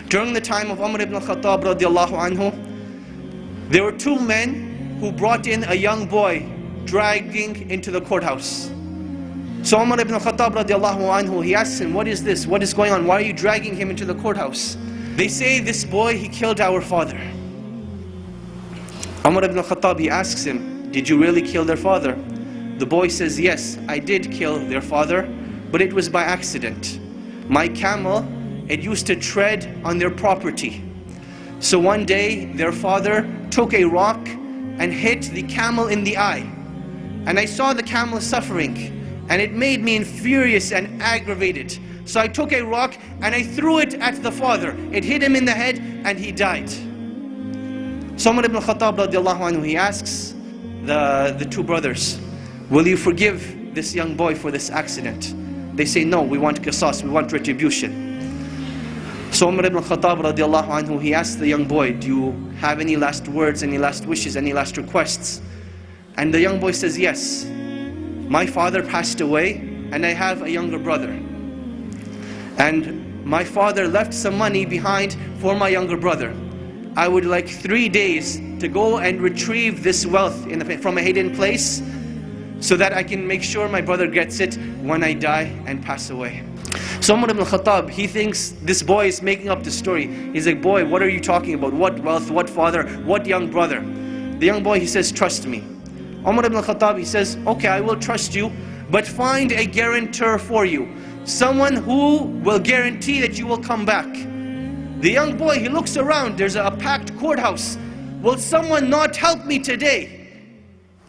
During the time of Umar ibn al-Khattab radiallahu anhu, there were two men who brought in a young boy dragging into the courthouse. So Umar ibn al-Khattab radiallahu anhu, he asks him, what is this? What is going on? Why are you dragging him into the courthouse? They say, this boy, he killed our father. Umar ibn al-Khattab, he asks him, did you really kill their father? The boy says, yes, I did kill their father, but it was by accident. My camel, it used to tread on their property. So one day, their father took a rock and hit the camel in the eye. And I saw the camel suffering, and it made me furious and aggravated. So I took a rock and I threw it at the father. It hit him in the head and he died. So Umar ibn al-Khattab radiallahu anhu, he asks the two brothers, will you forgive this young boy for this accident? They say, no, we want qisas, we want retribution. So Umar ibn al-Khattab radiallahu anhu, he asks the young boy, do you have any last words, any last wishes, any last requests? And the young boy says, yes. My father passed away and I have a younger brother. And my father left some money behind for my younger brother. I would like 3 days to go and retrieve this wealth from a hidden place so that I can make sure my brother gets it when I die and pass away. So Umar ibn al-Khattab, he thinks this boy is making up the story. He's like, boy, what are you talking about? What wealth, what father, what young brother? The young boy, he says, trust me. Umar ibn al-Khattab, he says, okay, I will trust you, but find a guarantor for you. Someone who will guarantee that you will come back. The young boy, he looks around, there's a packed courthouse. Will someone not help me today?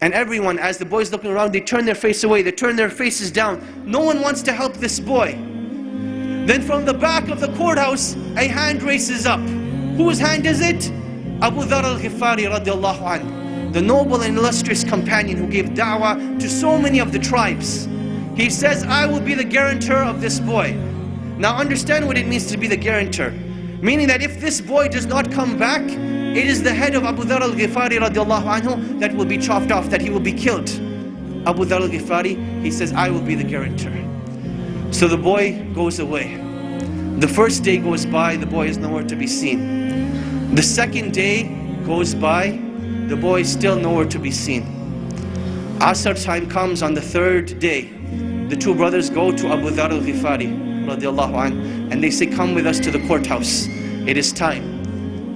And everyone, as the boy's looking around, they turn their face away, they turn their faces down. No one wants to help this boy. Then from the back of the courthouse, a hand raises up. Whose hand is it? Abu Dharr al-Ghifari radiallahu anhu, the noble and illustrious companion who gave da'wah to so many of the tribes. He says, I will be the guarantor of this boy. Now understand what it means to be the guarantor. Meaning that if this boy does not come back, it is the head of Abu Dharr al-Ghifari radiallahu anhu that will be chopped off, that he will be killed. Abu Dharr al-Ghifari, he says, I will be the guarantor. So the boy goes away. The first day goes by, the boy is nowhere to be seen. The second day goes by, the boy is still nowhere to be seen. Asr time comes on the third day. The two brothers go to Abu Dharr al-Ghifari radiallahu anhu, and they say, come with us to the courthouse. It is time.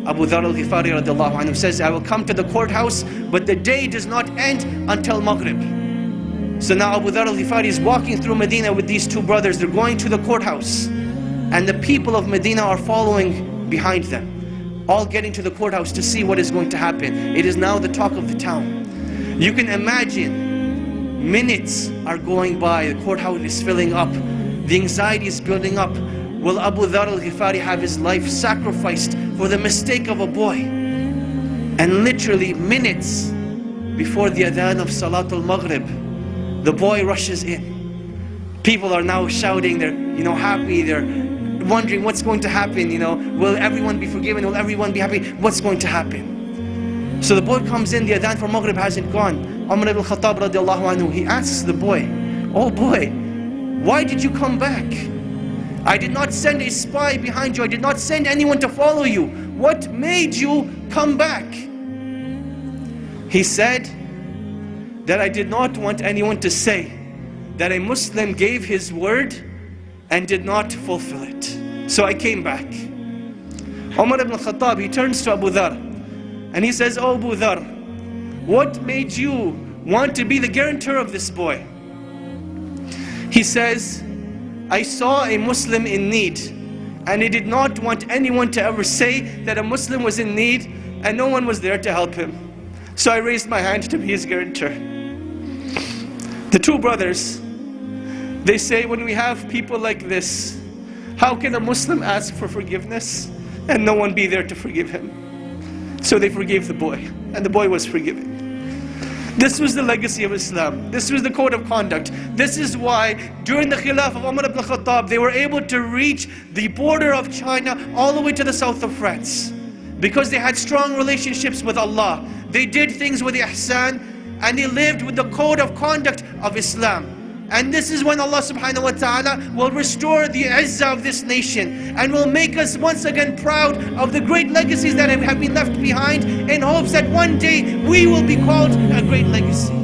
Abu Dharr al-Ghifari radiallahu anhu says, I will come to the courthouse, but the day does not end until Maghrib. So now Abu Dharr al-Ghifari is walking through Medina with these two brothers. They're going to the courthouse. And the people of Medina are following behind them, all getting to the courthouse to see what is going to happen. It is now the talk of the town. You can imagine, minutes are going by, the courthouse is filling up, the anxiety is building up. Will Abu Dharr al-Ghifari have his life sacrificed for the mistake of a boy? And literally minutes before the adhan of Salatul Maghrib, the boy rushes in. People are now shouting, they're happy, they're wondering what's going to happen, will everyone be forgiven, will everyone be happy, what's going to happen? So the boy comes in, the adhan for Maghrib hasn't gone. Umar ibn al-Khattab radiallahu anhu, he asks the boy, oh boy, why did you come back? I did not send a spy behind you, I did not send anyone to follow you. What made you come back? He said that I did not want anyone to say that a Muslim gave his word and did not fulfill it. So I came back. Umar ibn al-Khattab, he turns to Abu Dharr and he says, oh Abu Dharr, what made you want to be the guarantor of this boy? He says, I saw a Muslim in need and I did not want anyone to ever say that a Muslim was in need and no one was there to help him. So I raised my hand to be his guarantor. The two brothers, they say, when we have people like this, how can a Muslim ask for forgiveness and no one be there to forgive him? So they forgave the boy, and the boy was forgiven. This was the legacy of Islam. This was the code of conduct. This is why during the Khilaf of Umar ibn al-Khattab, they were able to reach the border of China all the way to the south of France. Because they had strong relationships with Allah. They did things with ihsan, and they lived with the code of conduct of Islam. And this is when Allah subhanahu wa ta'ala will restore the izzah of this nation and will make us once again proud of the great legacies that have been left behind, in hopes that one day we will be called a great legacy.